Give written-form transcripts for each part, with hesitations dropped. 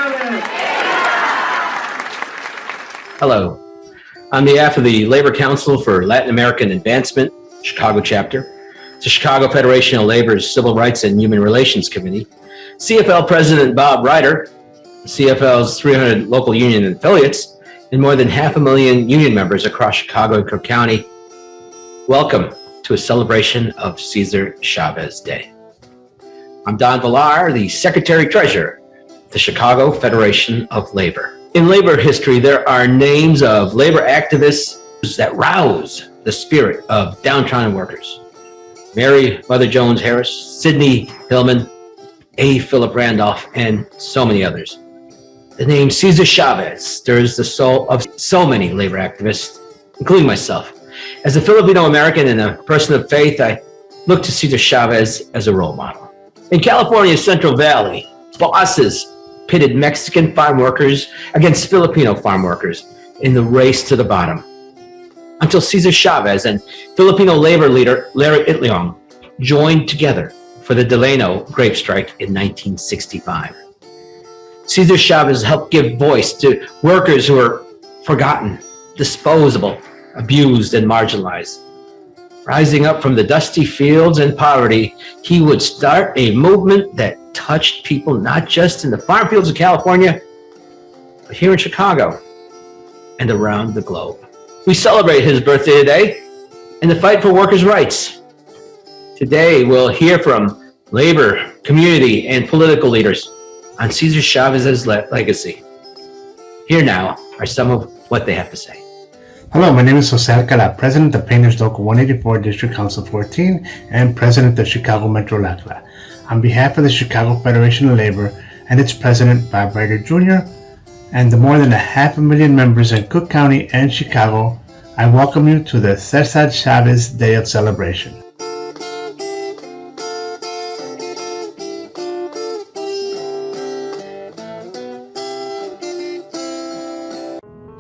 Chavez. Hello. On behalf of the Labor Council for Latin American Advancement, Chicago chapter, the Chicago Federation of Labor's Civil Rights and Human Relations Committee, CFL President Bob Ryder, CFL's 300 local union affiliates, and more than 500,000 union members across Chicago and Cook County, welcome to a celebration of Cesar Chavez Day. I'm Don Villar, the Secretary-Treasurer of the Chicago Federation of Labor. In labor history, there are names of labor activists that rouse the spirit of downtrodden workers. Mary Mother Jones Harris, Sidney Hillman, A. Philip Randolph, and so many others. The name Cesar Chavez stirs the soul of so many labor activists, including myself. As a Filipino American and a person of faith, I look to Cesar Chavez as a role model. In California's Central Valley, bosses pitted Mexican farm workers against Filipino farm workers in the race to the bottom, until Cesar Chavez and Filipino labor leader Larry Itliong joined together for the Delano grape strike in 1965. Cesar Chavez helped give voice to workers who were forgotten, disposable, abused, and marginalized. Rising up from the dusty fields and poverty, he would start a movement that touched people not just in the farm fields of California, but here in Chicago and around the globe. We celebrate his birthday today in the fight for workers' rights. Today, we'll hear from labor, community, and political leaders on Cesar Chavez's legacy. Here now are some of what they have to say. Hello, my name is Jose Alcala, President of Painters Local 184 District Council 14 and President of Chicago Metro LACLA. On behalf of the Chicago Federation of Labor and its President, Bob Ryder Jr., and the more than 500,000 members in Cook County and Chicago, I welcome you to the Cesar Chavez Day of Celebration.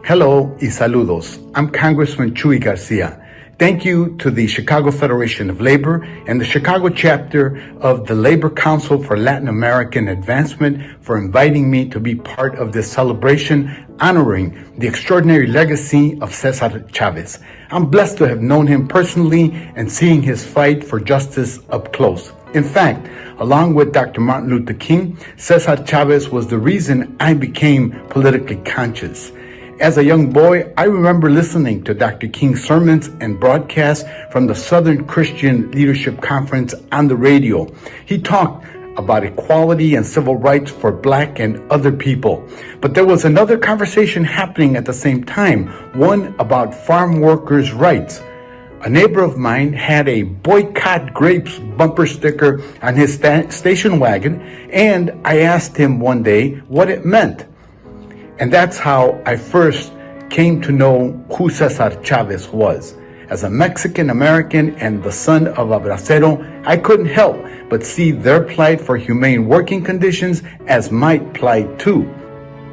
Hello y saludos. I'm Congressman Chuy Garcia. Thank you to the Chicago Federation of Labor and the Chicago chapter of the Labor Council for Latin American Advancement for inviting me to be part of this celebration honoring the extraordinary legacy of Cesar Chavez. I'm blessed to have known him personally and seeing his fight for justice up close. In fact, along with Dr. Martin Luther King, Cesar Chavez was the reason I became politically conscious. As a young boy, I remember listening to Dr. King's sermons and broadcasts from the Southern Christian Leadership Conference on the radio. He talked about equality and civil rights for Black and other people. But there was another conversation happening at the same time, one about farm workers' rights. A neighbor of mine had a boycott grapes bumper sticker on his station wagon, and I asked him one day what it meant. And that's how I first came to know who Cesar Chavez was. As a Mexican American and the son of a bracero, I couldn't help but see their plight for humane working conditions as my plight too.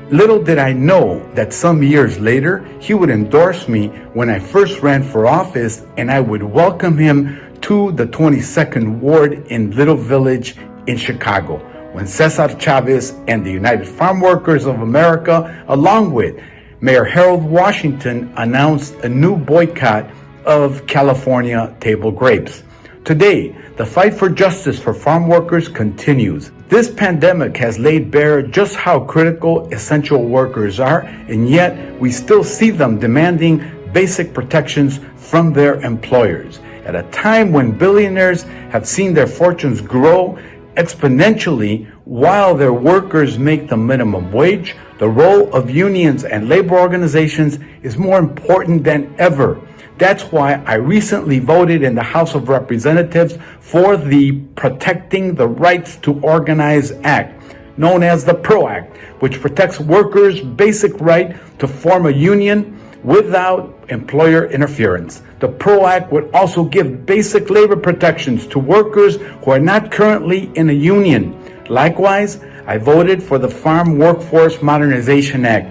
Little did I know that some years later, he would endorse me when I first ran for office, and I would welcome him to the 22nd Ward in Little Village in Chicago, when Cesar Chavez and the United Farm Workers of America, along with Mayor Harold Washington, announced a new boycott of California table grapes. Today, the fight for justice for farm workers continues. This pandemic has laid bare just how critical essential workers are, and yet we still see them demanding basic protections from their employers. At a time when billionaires have seen their fortunes grow exponentially while their workers make the minimum wage, the role of unions and labor organizations is more important than ever. That's why I recently voted in the House of Representatives for the Protecting the Rights to Organize Act, known as the PRO Act, which protects workers' basic right to form a union without employer interference. The PRO Act would also give basic labor protections to workers who are not currently in a union. Likewise, I voted for the Farm Workforce Modernization Act,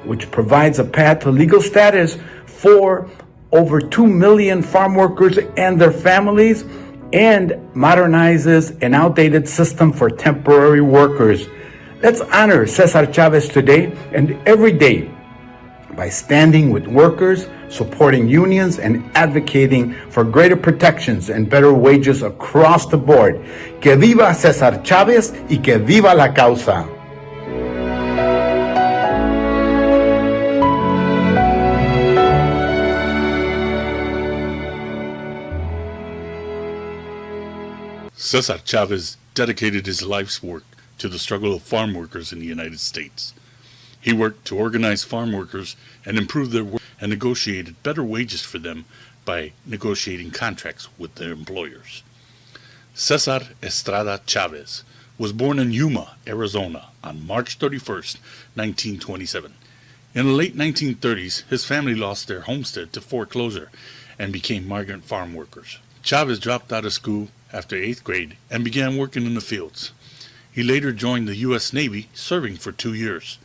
which provides a path to legal status for over 2 million farm workers and their families, and modernizes an outdated system for temporary workers. Let's honor Cesar Chavez today and every day by standing with workers, supporting unions, and advocating for greater protections and better wages across the board. Que viva Cesar Chavez y que viva la causa. Cesar Chavez dedicated his life's work to the struggle of farm workers in the United States. He worked to organize farm workers and improve their work and negotiated better wages for them by negotiating contracts with their employers. Cesar Estrada Chavez was born in Yuma, Arizona on March 31st, 1927. In the late 1930s, his family lost their homestead to foreclosure and became migrant farm workers. Chavez dropped out of school after 8th grade and began working in the fields. He later joined the U.S. Navy, serving for 2 years.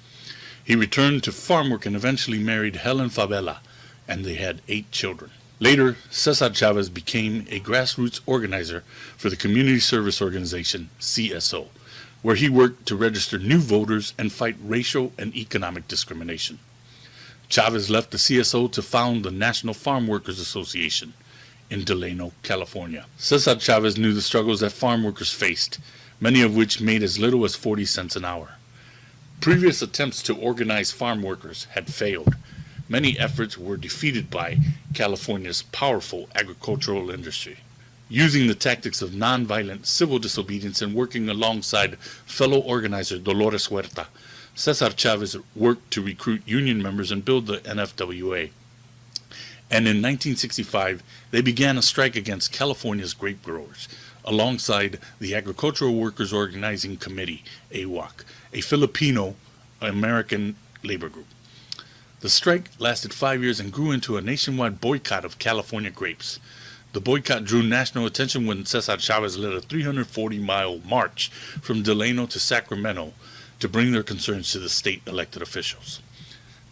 He returned to farm work and eventually married Helen Favela, and they had 8 children. Later, Cesar Chavez became a grassroots organizer for the community service organization CSO, where he worked to register new voters and fight racial and economic discrimination. Chavez left the CSO to found the National Farm Workers Association in Delano, California. Cesar Chavez knew the struggles that farm workers faced, many of which made as little as 40 cents an hour. Previous attempts to organize farm workers had failed. Many efforts were defeated by California's powerful agricultural industry. Using the tactics of nonviolent civil disobedience and working alongside fellow organizer Dolores Huerta, Cesar Chavez worked to recruit union members and build the NFWA. And in 1965, they began a strike against California's grape growers, alongside the Agricultural Workers Organizing Committee, AWOC, a Filipino-American labor group. The strike lasted 5 years and grew into a nationwide boycott of California grapes. The boycott drew national attention when Cesar Chavez led a 340-mile march from Delano to Sacramento to bring their concerns to the state elected officials.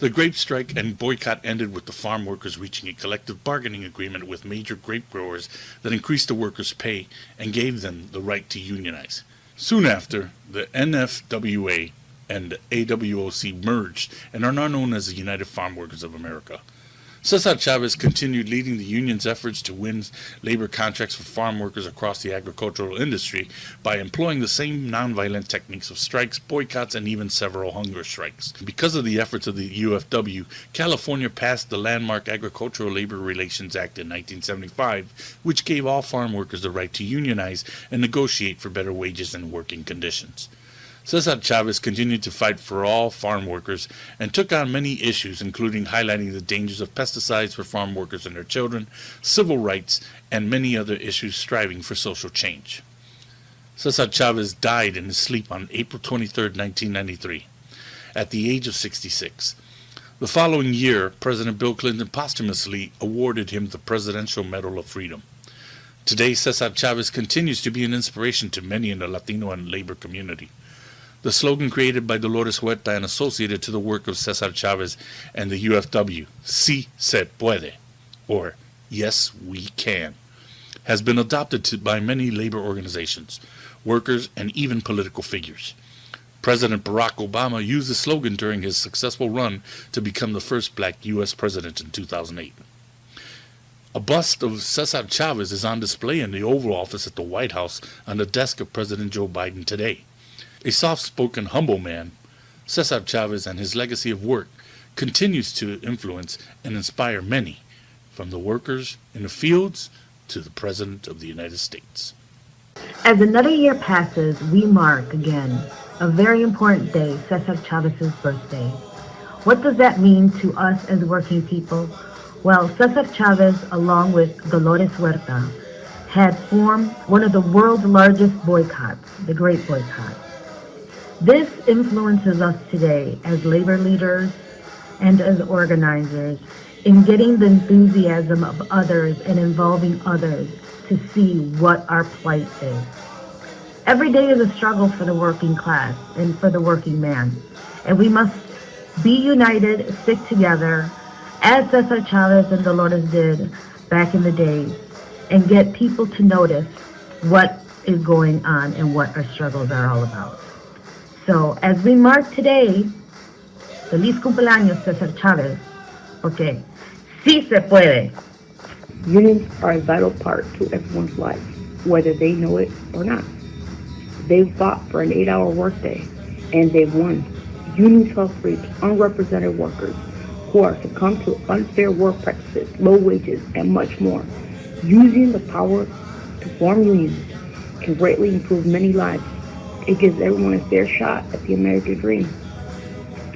The grape strike and boycott ended with the farm workers reaching a collective bargaining agreement with major grape growers that increased the workers' pay and gave them the right to unionize. Soon after, the NFWA and AWOC merged and are now known as the United Farm Workers of America. Cesar Chavez continued leading the union's efforts to win labor contracts for farm workers across the agricultural industry by employing the same nonviolent techniques of strikes, boycotts, and even several hunger strikes. Because of the efforts of the UFW, California passed the landmark Agricultural Labor Relations Act in 1975, which gave all farm workers the right to unionize and negotiate for better wages and working conditions. Cesar Chavez continued to fight for all farm workers and took on many issues, including highlighting the dangers of pesticides for farm workers and their children, civil rights, and many other issues striving for social change. Cesar Chavez died in his sleep on April 23, 1993, at the age of 66. The following year, President Bill Clinton posthumously awarded him the Presidential Medal of Freedom. Today, Cesar Chavez continues to be an inspiration to many in the Latino and labor community. The slogan created by Dolores Huerta and associated to the work of Cesar Chavez and the UFW, Si se puede, or Yes we can, has been adopted by many labor organizations, workers, and even political figures. President Barack Obama used the slogan during his successful run to become the first black U.S. president in 2008. A bust of Cesar Chavez is on display in the Oval Office at the White House on the desk of President Joe Biden today. A soft-spoken, humble man, Cesar Chavez and his legacy of work continues to influence and inspire many, from the workers in the fields to the President of the United States. As another year passes, we mark again a very important day, Cesar Chavez's birthday. What does that mean to us as working people? Well, Cesar Chavez, along with Dolores Huerta, had formed one of the world's largest boycotts, the Great Boycott. This influences us today as labor leaders and as organizers in getting the enthusiasm of others and involving others to see what our plight is. Every day is a struggle for the working class and for the working man, and we must be united, stick together, as Cesar Chavez and Dolores did back in the days, and get people to notice what is going on and what our struggles are all about. So as we mark today, feliz cumpleaños Cesar Chavez, porque sí se puede. Unions are a vital part to everyone's life, whether they know it or not. They've fought for an 8-hour workday, and they've won. Unions help reach unrepresented workers who are succumb to unfair work practices, low wages, and much more. Using the power to form unions can greatly improve many lives. It gives everyone a fair shot at the American dream.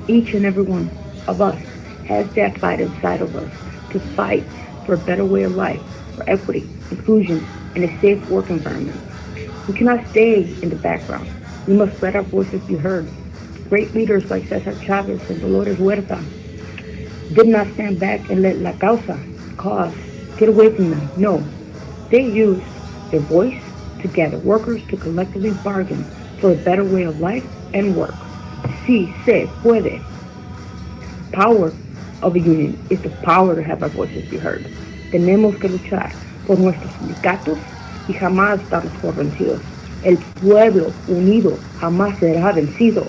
Each and every one of us has that fight inside of us to fight for a better way of life, for equity, inclusion, and a safe work environment. We cannot stay in the background. We must let our voices be heard. Great leaders like Cesar Chavez and Dolores Huerta did not stand back and let la cause, get away from them. No, they used their voice to gather workers to collectively bargain for a better way of life and work. Sí se puede. Power of a union is the power to have our voices be heard. Tenemos que luchar por nuestros sindicatos y jamás estamos por vencidos. El pueblo unido jamás será vencido.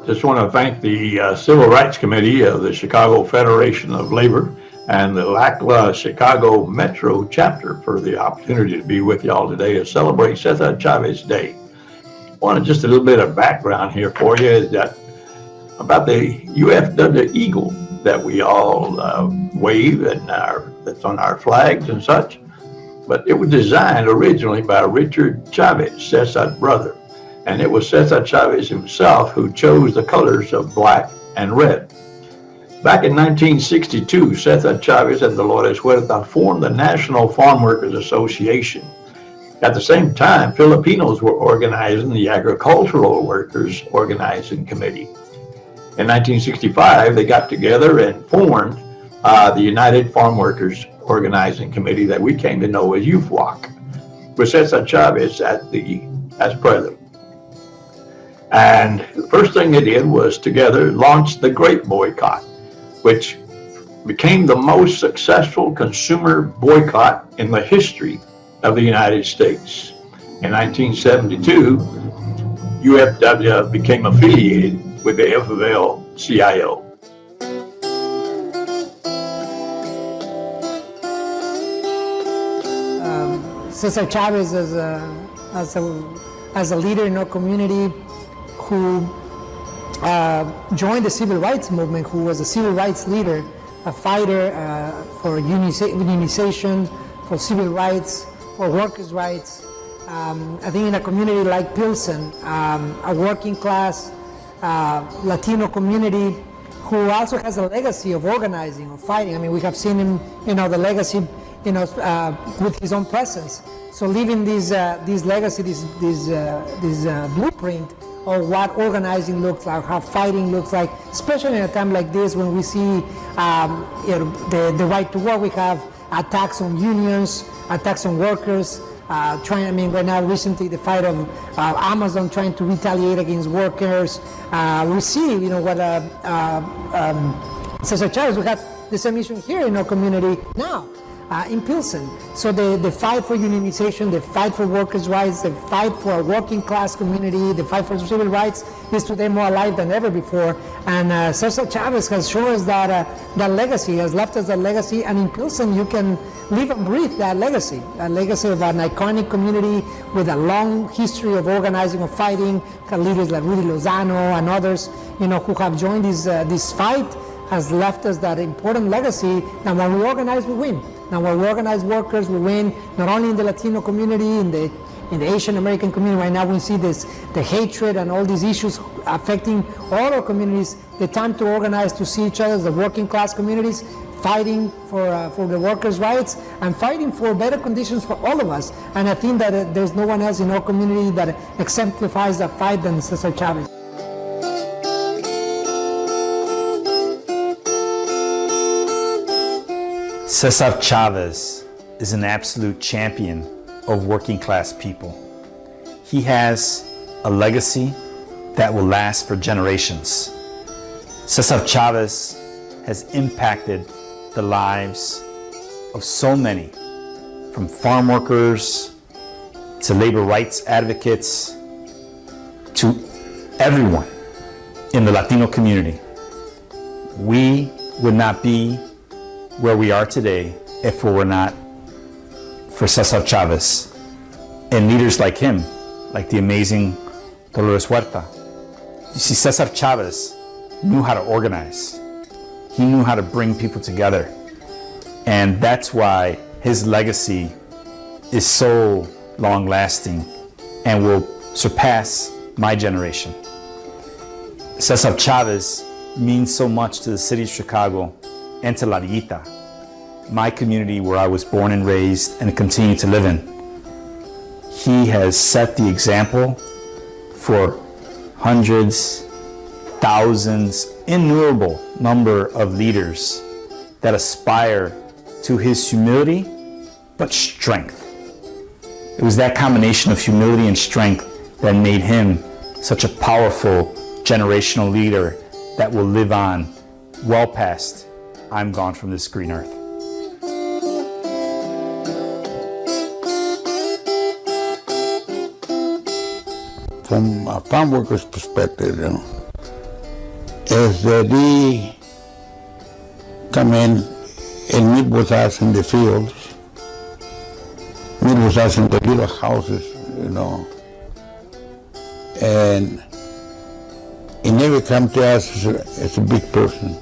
Just want to thank the Civil Rights Committee of the Chicago Federation of Labor and the LACLA Chicago Metro chapter for the opportunity to be with y'all today to celebrate Cesar Chavez Day. I wanted just a little bit of background here for you is that about the UFW Eagle that we all wave and that's on our flags and such. But it was designed originally by Richard Chavez, Cesar's brother. And it was Cesar Chavez himself who chose the colors of black and red. Back in 1962, Cesar Chavez and Dolores Huerta formed the National Farm Workers Association. At the same time, Filipinos were organizing the Agricultural Workers Organizing Committee. In 1965, they got together and formed the United Farm Workers Organizing Committee that we came to know as UFWOC, with Cesar Chavez as president. And the first thing they did was together launch the Great Boycott, which became the most successful consumer boycott in the history of the United States. In 1972, UFW became affiliated with the FFL-CIO. Cesar Chavez as a leader in our community who joined the civil rights movement, who was a civil rights leader, a fighter for unionization, for civil rights, for workers' rights. I think in a community like Pilsen, a working class Latino community who also has a legacy of organizing, of fighting. I mean, we have seen him, the legacy, with his own presence. So leaving this legacy, this blueprint of what organizing looks like, how fighting looks like, especially in a time like this when we see the right to work. We have attacks on unions, attacks on workers, right now recently the fight of Amazon trying to retaliate against workers. We see, what Cesar Chavez, we have the same issue here in our community now. In Pilsen. So the fight for unionization, the fight for workers' rights, the fight for a working class community, the fight for civil rights is today more alive than ever before. And Cesar Chavez has shown us that legacy, has left us that legacy. And in Pilsen, you can live and breathe that legacy of an iconic community with a long history of organizing, of fighting. Leaders like Rudy Lozano and others, who have joined this fight, has left us that important legacy. And when we organize, we win. Now, when we organize workers, we win not only in the Latino community, in the Asian American community. Right now, we see the hatred and all these issues affecting all our communities. The time to organize, to see each other as the working class communities, fighting for the workers' rights and fighting for better conditions for all of us. And I think that there's no one else in our community that exemplifies that fight than Cesar Chavez. Cesar Chavez is an absolute champion of working class people. He has a legacy that will last for generations. Cesar Chavez has impacted the lives of so many, from farm workers to labor rights advocates to everyone in the Latino community. We would not be where we are today if it were not for Cesar Chavez and leaders like him, like the amazing Dolores Huerta. You see, Cesar Chavez knew how to organize. He knew how to bring people together. And that's why his legacy is so long-lasting and will surpass my generation. Cesar Chavez means so much to the city of Chicago and to La Villita, my community where I was born and raised and continue to live in. He has set the example for hundreds, thousands, innumerable number of leaders that aspire to his humility, but strength. It was that combination of humility and strength that made him such a powerful generational leader that will live on well past I'm gone from this green earth. From a farm worker's perspective, is that he come in and meet with us in the fields, meet with us in the little houses, and he never come to us as a big person,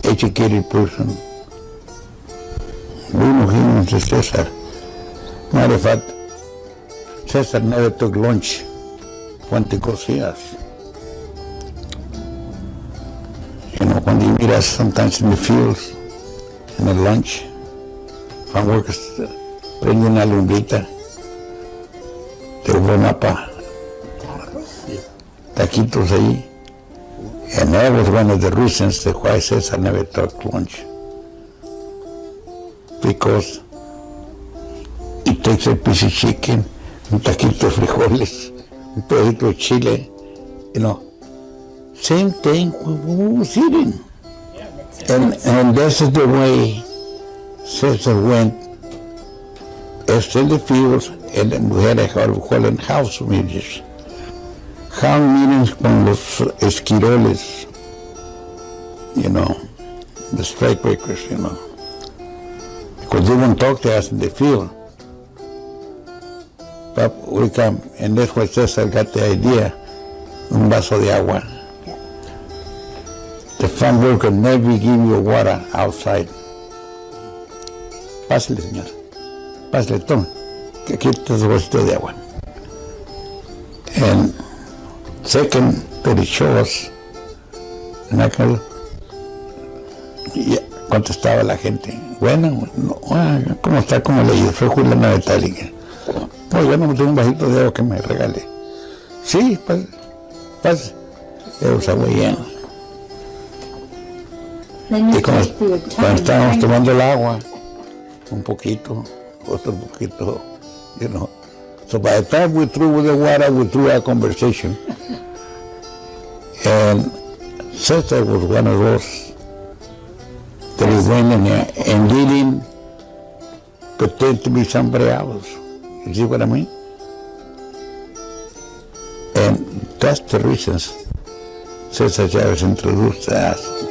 educated person. We know him as Cesar. Matter of fact, Cesar never took lunch when to go see us. When they meet us sometimes in the fields, in the lunch, farm workers prende una lumbrita, te una pa taquitos ahí. And that was one of the reasons that why Cesar never took lunch. Because he takes a piece of chicken, un taquito de frijoles, un pedacito de chile, same thing we was eating. And this is the way Cesar went. It's in the fields, and then we had house meetings. House meetings con los esquiroles, the strikebreakers, because they won't talk to us in the field. But we come, and that's why Cesar got the idea, un vaso de agua. The farm worker never give you water outside. Pásale, señor. Pásale, toma. Que aquí está su vasito de agua. And second, that it shows, contestaba la gente. Bueno, ¿cómo está? ¿Cómo le digo? Soy Juliana Metálica. Oiga, no me tengo un vasito de agua que me regale. Sí, pase. Pero se agua llena. Y cuando estábamos tomando el agua, un poquito, otro poquito, So by the time we threw with the water, we threw our conversation. And Cesar was one of those that he went in there and didn't pretend to be somebody else. You see what I mean? And that's the reasons Cesar Chavez introduced us.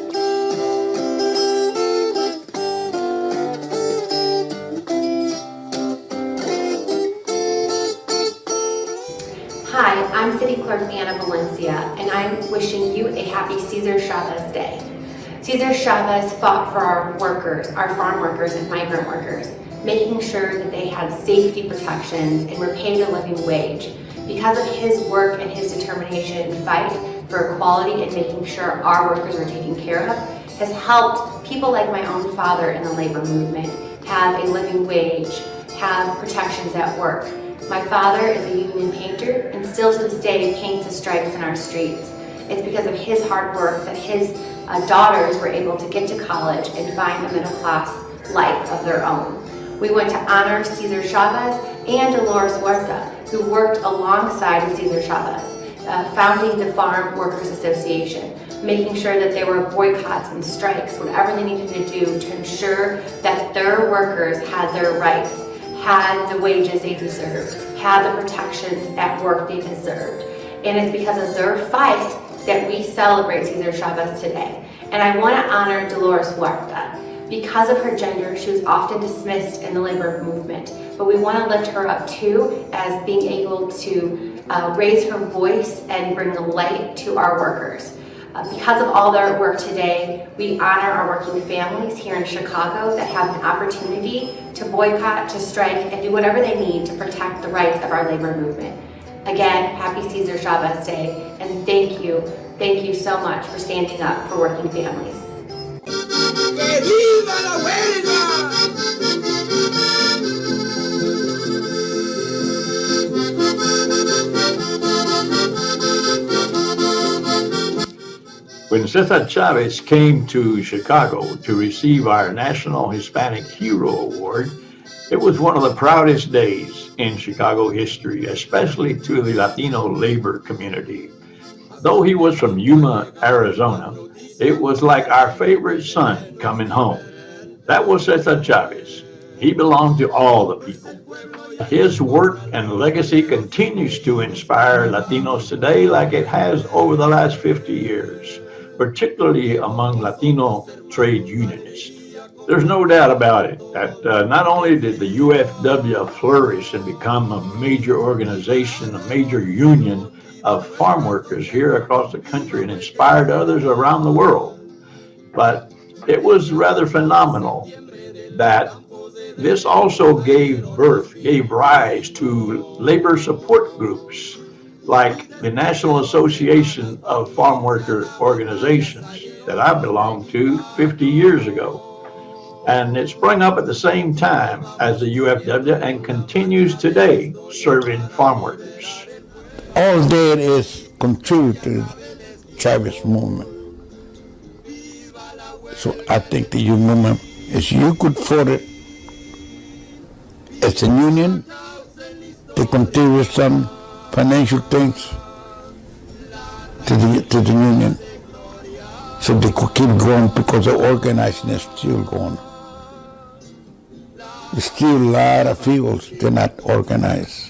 Hi, I'm City Clerk Anna Valencia, and I'm wishing you a happy Cesar Chavez Day. Cesar Chavez fought for our workers, our farm workers and migrant workers, making sure that they had safety protections and were paid a living wage. Because of his work and his determination and fight for equality and making sure our workers are taken care of, has helped people like my own father in the labor movement have a living wage, have protections at work. My father is a union painter and still to this day paints the stripes in our streets. It's because of his hard work that his daughters were able to get to college and find a middle class life of their own. We went to honor Cesar Chavez and Dolores Huerta, who worked alongside Cesar Chavez. founding the Farm Workers Association, making sure that there were boycotts and strikes, whatever they needed to do to ensure that their workers had their rights, had the wages they deserved, had the protections at work they deserved. And it's because of their fight that we celebrate Cesar Chavez today. And I want to honor Dolores Huerta. Because of her gender, she was often dismissed in the labor movement, but we want to lift her up too as being able to raise her voice and bring the light to our workers. Because of all their work today, we honor our working families here in Chicago that have an opportunity to boycott, to strike, and do whatever they need to protect the rights of our labor movement. Again, happy Cesar Chavez Day, and thank you so much for standing up for working families. ¡Que viva la huelga! When Cesar Chavez came to Chicago to receive our National Hispanic Hero Award, it was one of the proudest days in Chicago history, especially to the Latino labor community. Though he was from Yuma, Arizona, it was like our favorite son coming home. That was Cesar Chavez. He belonged to all the people. His work and legacy continues to inspire Latinos today like it has over the last 50 years, particularly among Latino trade unionists. There's no doubt about it that not only did the UFW flourish and become a major organization, a major union of farm workers here across the country and inspired others around the world, but it was rather phenomenal that this also gave rise to labor support groups like the National Association of Farm Worker Organizations that I belonged to 50 years ago. And it sprung up at the same time as the UFW and continues today serving farm workers. All that is contributed to the Chavez movement. So I think the youth movement, if you could afford it as a union, to contribute some financial things to the union, so they could keep going because the organizing is still going. There's still a lot of fields they're not organized.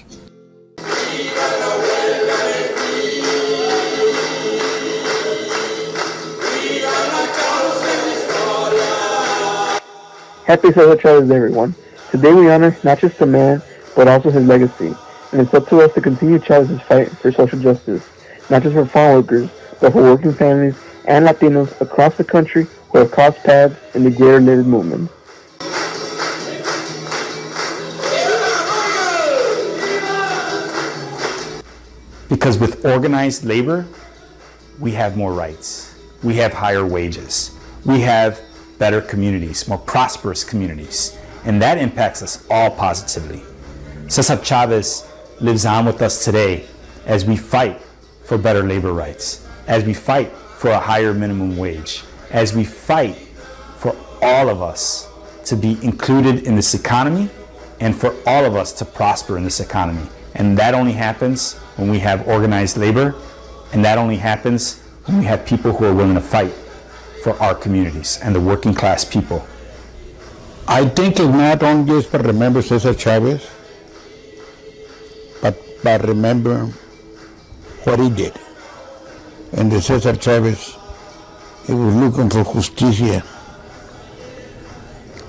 Happy Cesar Chavez Day, everyone. Today we honor not just the man, but also his legacy. And it's up to us to continue Chavez's fight for social justice, not just for farm workers, but for working families and Latinos across the country who have crossed paths in the greater labor movement. Because with organized labor, we have more rights. We have higher wages. We have better communities, more prosperous communities. And that impacts us all positively. Cesar Chavez lives on with us today as we fight for better labor rights, as we fight for a higher minimum wage, as we fight for all of us to be included in this economy and for all of us to prosper in this economy. And that only happens when we have organized labor, and that only happens when we have people who are willing to fight for our communities and the working class people. I think it's not only just to remember Cesar Chavez, but remember what he did. And the Cesar Chavez, he was looking for justicia.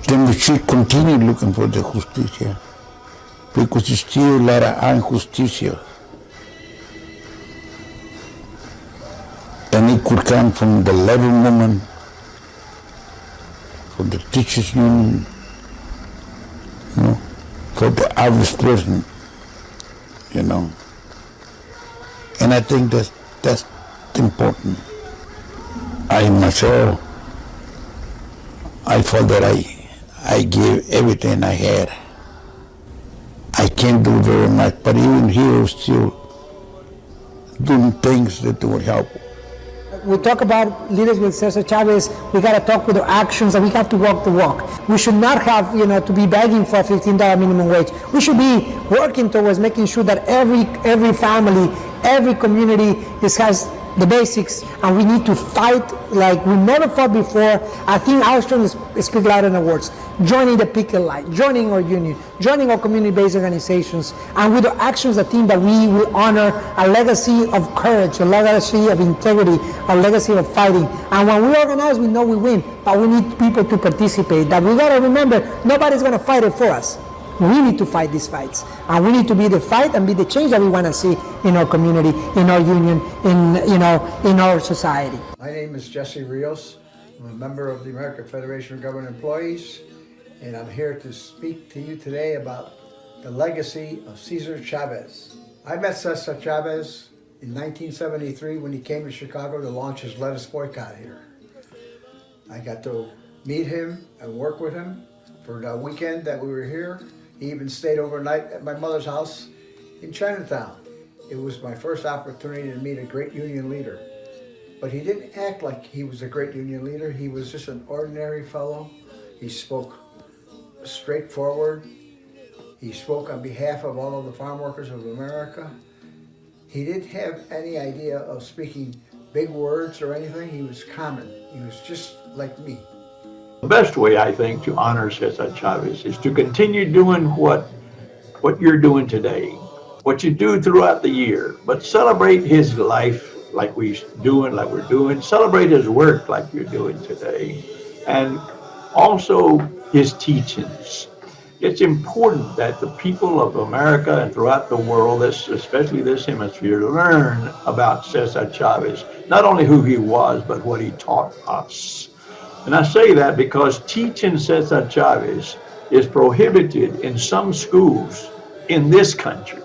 Then we should continue looking for the justicia, because there's still a lot of injusticia. And it could come from the labor movement, from the teachers union, for the average person, And I think that's important. I myself, I felt that I gave everything I had. I can't do very much, but even here, still doing things that would help we talk about leaders with Cesar Chavez, we got to talk with our actions, and we have to walk the walk. We should not have, to be begging for a $15 minimum wage. We should be working towards making sure that every family, every community has the basics, and we need to fight like we never fought before. I think our strength speak louder than words. Joining the picket line, joining our union, joining our community-based organizations, and with our actions, I think that we will honor a legacy of courage, a legacy of integrity, a legacy of fighting. And when we organize, we know we win, but we need people to participate. That we gotta remember, nobody's gonna fight it for us. We need to fight these fights, and we need to be the fight and be the change that we want to see in our community, in our union, in our society. My name is Jesse Rios. I'm a member of the American Federation of Government Employees, and I'm here to speak to you today about the legacy of Cesar Chavez. I met Cesar Chavez in 1973 when he came to Chicago to launch his lettuce boycott here. I got to meet him and work with him for the weekend that we were here. He even stayed overnight at my mother's house in Chinatown. It was my first opportunity to meet a great union leader. But he didn't act like he was a great union leader. He was just an ordinary fellow. He spoke straightforward. He spoke on behalf of all of the farm workers of America. He didn't have any idea of speaking big words or anything. He was common. He was just like me. The best way, I think, to honor Cesar Chavez is to continue doing what you're doing today, what you do throughout the year, but celebrate his life like we're doing, celebrate his work like you're doing today, and also his teachings. It's important that the people of America and throughout the world, especially this hemisphere, learn about Cesar Chavez, not only who he was, but what he taught us. And I say that because teaching Cesar Chavez is prohibited in some schools in this country.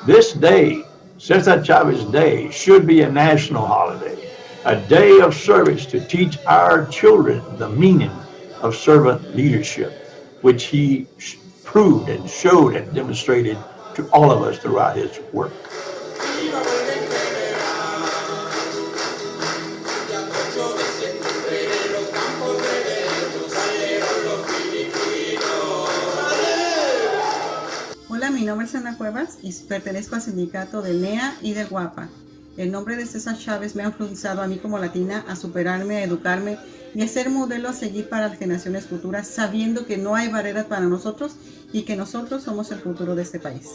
This day, Cesar Chavez Day, should be a national holiday, a day of service to teach our children the meaning of servant leadership, which he proved and showed and demonstrated to all of us throughout his work. Hola, mi nombre es Ana Cuevas y pertenezco al sindicato del NEA y del GUAPA. El nombre de Cesar Chavez me ha influenciado a mí como latina a superarme, a educarme y a ser modelo a seguir para las generaciones futuras, sabiendo que no hay barreras para nosotros y que nosotros somos el futuro de este país.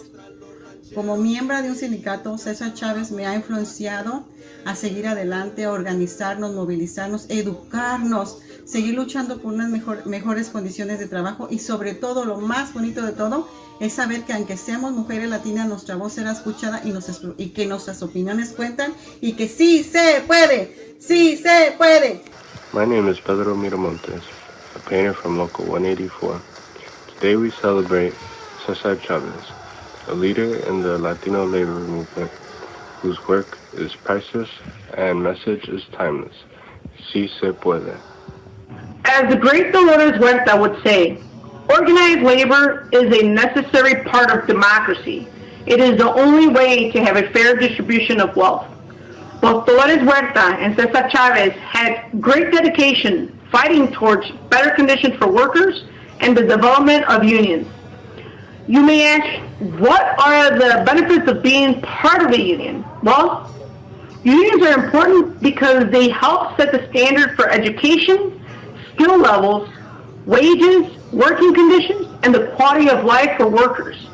Como miembro de un sindicato, Cesar Chavez me ha influenciado a seguir adelante, a organizarnos, movilizarnos, educarnos, seguir luchando por unas mejores condiciones de trabajo y sobre todo, lo más bonito de todo, es saber que aunque seamos mujeres latinas, nuestra voz será escuchada y que nuestras opiniones cuentan y que sí se puede, sí se puede. My name is Pedro Miramontes, a painter from Local 184. Today we celebrate Cesar Chavez, a leader in the Latino labor movement whose work is priceless and message is timeless. Sí se puede. As the great Dolores Huerta would say, organized labor is a necessary part of democracy. It is the only way to have a fair distribution of wealth. Both Dolores Huerta and Cesar Chavez had great dedication fighting towards better conditions for workers and the development of unions. You may ask, what are the benefits of being part of a union? Well, unions are important because they help set the standard for education, skill levels, wages, working conditions, and the quality of life for workers.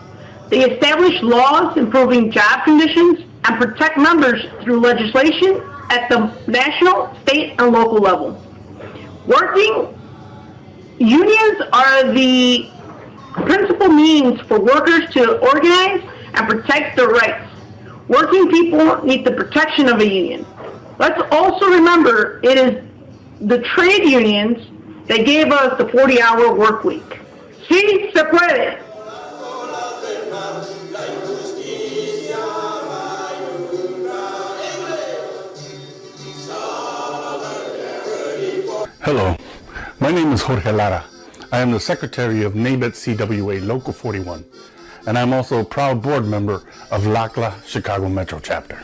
They establish laws improving job conditions and protect members through legislation at the national, state, and local level. Working unions are the principal means for workers to organize and protect their rights. Working people need the protection of a union. Let's also remember it is the trade unions that gave us the 40-hour work week. Sí se puede. Hello, my name is Jorge Lara. I am the Secretary of NABET CWA Local 41, and I'm also a proud board member of LACLA Chicago Metro Chapter.